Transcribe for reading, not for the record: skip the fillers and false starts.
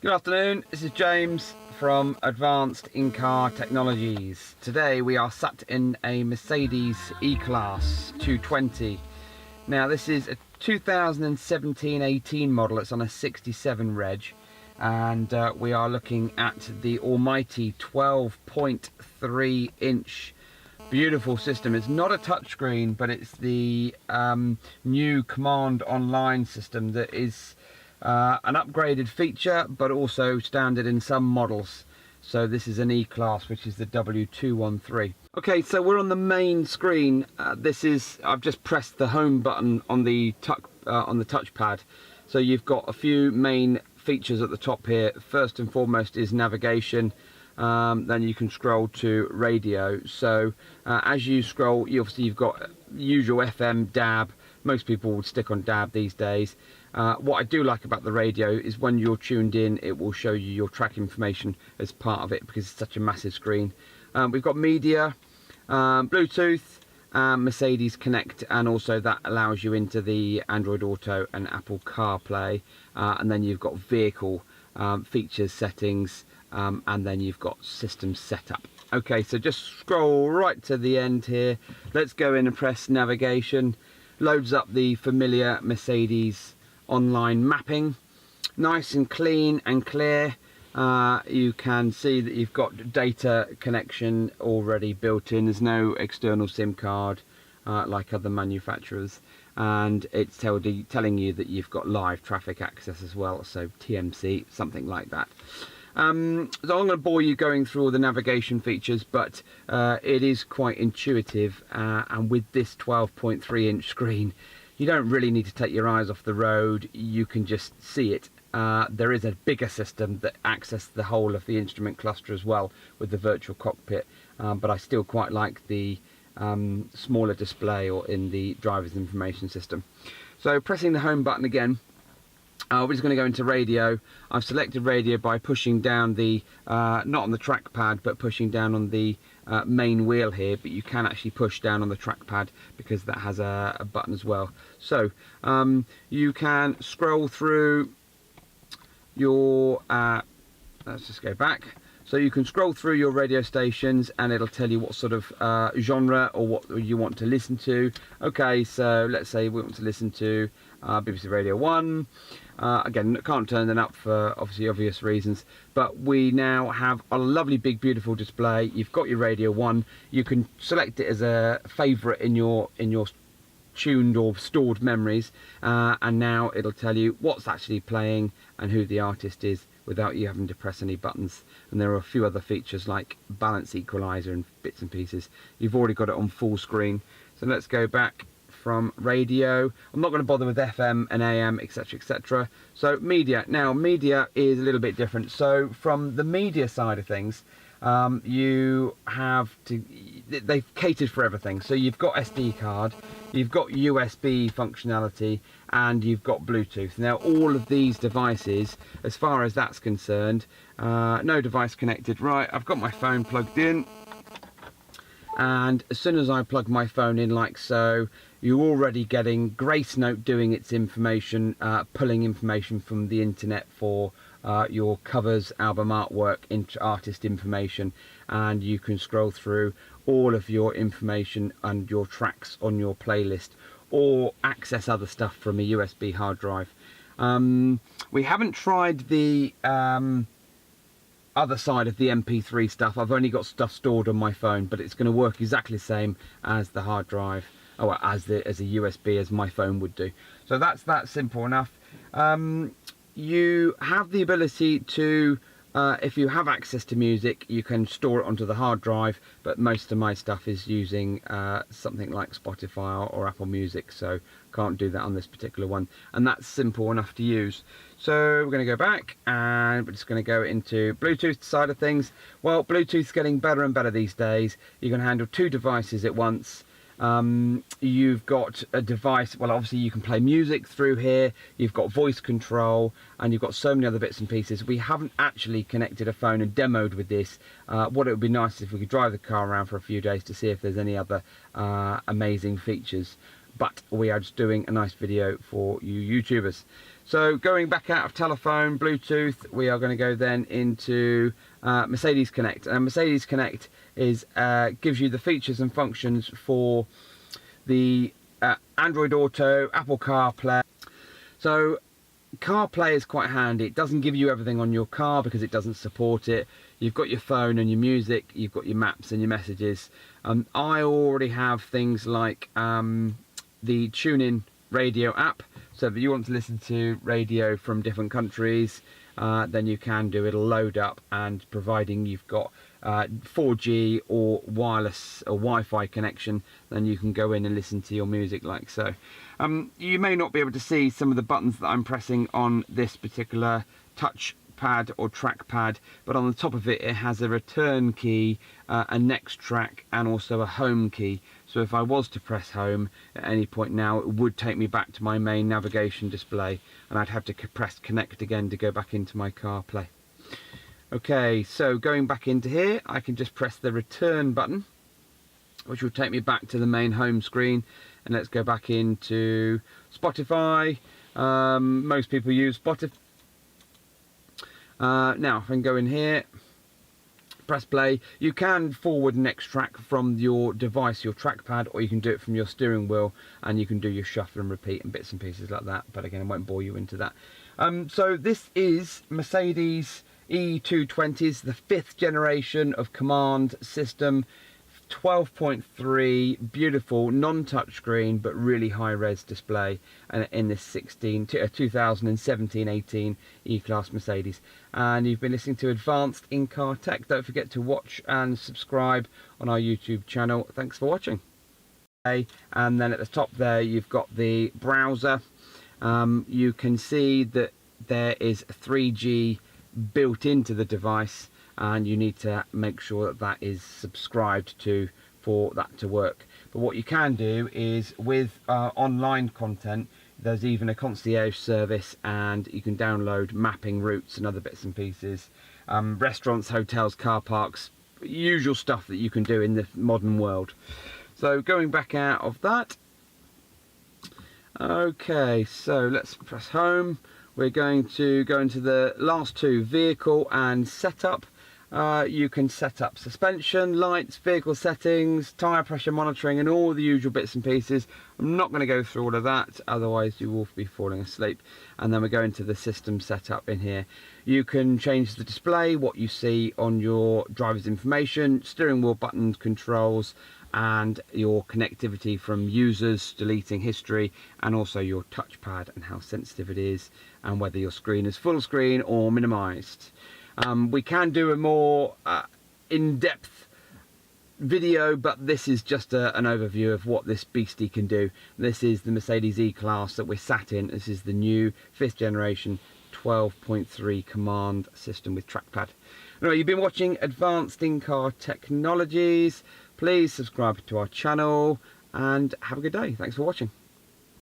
Good afternoon, this is James from Advanced In-Car Technologies. Today we are sat in a Mercedes E-Class 220. Now this is a 2017-18 model, it's on a 67 reg, and we are looking at the almighty 12.3 inch beautiful system. It's not a touchscreen, but it's the new COMAND Online System that is an upgraded feature, but also standard in some models. So this is an E-Class, which is the W213. Okay, so we're on the main screen. I've just pressed the home button on the touchpad. So you've got a few main features at the top here. First and foremost is navigation. Then you can scroll to radio. So as you scroll, you've got usual FM, DAB. Most people would stick on DAB these days. What I do like about the radio is when you're tuned in, it will show you your track information as part of it because it's such a massive screen. We've got media, Bluetooth, Mercedes Connect, and also that allows you into the Android Auto and Apple CarPlay. And then you've got vehicle features, settings, and then you've got system setup. Okay, so just scroll right to the end here. Let's go in and press navigation. Loads up the familiar Mercedes online mapping, nice and clean and clear. You can see that you've got data connection already built in. There's no external SIM card like other manufacturers, and it's telling you that you've got live traffic access as well, so TMC, something like that. So I'm going to bore you going through all the navigation features, but it is quite intuitive, and with this 12.3 inch screen you don't really need to take your eyes off the road. You can just see it. There is a bigger system that accesses the whole of the instrument cluster as well with the virtual cockpit, but I still quite like the smaller display or in the driver's information system. So pressing the home button again, we're just going to go into radio. I've selected radio by pushing down the, not on the trackpad, but pushing down on the main wheel here, but you can actually push down on the trackpad because that has a button as well. So you can scroll through your, let's just go back. So you can scroll through your radio stations and it'll tell you what sort of genre or what you want to listen to. Okay, so let's say we want to listen to BBC Radio 1. Again, can't turn them up for obviously obvious reasons, but we now have a lovely big beautiful display. You've got your Radio 1. You can select it as a favourite in your tuned or stored memories, and now it'll tell you what's actually playing and who the artist is without you having to press any buttons. And there are a few other features like balance equalizer and bits and pieces. You've already got it on full screen. So let's go back from radio. I'm not going to bother with FM and AM, etc, etc. So media. Now media is a little bit different. So from the media side of things, you have to, they've catered for everything. So you've got SD card, you've got USB functionality, and you've got Bluetooth. Now all of these devices, as far as that's concerned, no device connected. Right, I've got my phone plugged in, and as soon as I plug my phone in like so, you're already getting Grace Note doing its information, pulling information from the internet for your covers, album artwork, artist information, and you can scroll through all of your information and your tracks on your playlist, or access other stuff from a USB hard drive. We haven't tried the other side of the MP3 stuff. I've only got stuff stored on my phone, but it's going to work exactly the same as the hard drive, or as a USB, as my phone would do. So that's simple enough. You have the ability to, if you have access to music, you can store it onto the hard drive, but most of my stuff is using something like Spotify or Apple Music, so can't do that on this particular one, and that's simple enough to use. So we're going to go back and we're just going to go into Bluetooth side of things. Well, Bluetooth's getting better and better these days. You can handle 2 devices at once. You've got a device, well obviously you can play music through here, you've got voice control, and you've got so many other bits and pieces. We haven't actually connected a phone and demoed with this. What it would be nice if we could drive the car around for a few days to see if there's any other amazing features. but we are just doing a nice video for you YouTubers. So going back out of telephone, Bluetooth, we are going to go then into Mercedes Connect. And Mercedes Connect is gives you the features and functions for the Android Auto, Apple CarPlay. So CarPlay is quite handy. It doesn't give you everything on your car because it doesn't support it. You've got your phone and your music, you've got your maps and your messages. I already have things like the TuneIn radio app, so if you want to listen to radio from different countries, then you can do. It'll load up, and providing you've got 4G or wireless or Wi-Fi connection, then you can go in and listen to your music like so. You may not be able to see some of the buttons that I'm pressing on this particular touch pad or trackpad, but on the top of it, it has a return key, a next track, and also a home key. So if I was to press home at any point now, it would take me back to my main navigation display, and I'd have to press connect again to go back into my CarPlay. Okay, so going back into here, I can just press the return button, which will take me back to the main home screen. And let's go back into Spotify. Most people use Spotify. Now, if I can go in here, press play. You can forward next track from your device, your trackpad, or you can do it from your steering wheel, and you can do your shuffle and repeat and bits and pieces like that. But again, I won't bore you into that. So this is Mercedes E220s, the 5th generation of COMAND System. 12.3, beautiful non-touchscreen but really high-res display, and in this 2017-18 E-Class Mercedes. And you've been listening to Advanced In-Car Tech. Don't forget to watch and subscribe on our YouTube channel. Thanks for watching. Okay, and then at the top there you've got the browser. You can see that there is 3G built into the device, and you need to make sure that that is subscribed to for that to work. But what you can do is with online content, there's even a concierge service, and you can download mapping routes and other bits and pieces, restaurants, hotels, car parks, usual stuff that you can do in the modern world. So going back out of that, okay, so let's press home. We're going to go into the last two, vehicle and setup. You can set up suspension, lights, vehicle settings, tyre pressure monitoring, and all the usual bits and pieces. I'm not going to go through all of that, otherwise you will be falling asleep. And then we go into the system setup in here. You can change the display, what you see on your driver's information, steering wheel buttons, controls, and your connectivity from users, deleting history, and also your touchpad and how sensitive it is, and whether your screen is full screen or minimized. We can do a more in-depth video, but this is just an overview of what this beastie can do. This is the Mercedes E-Class that we're sat in. This is the new 5th generation 12.3 COMAND system with trackpad. Anyway, you've been watching Advanced In-Car Technologies. Please subscribe to our channel and have a good day. Thanks for watching.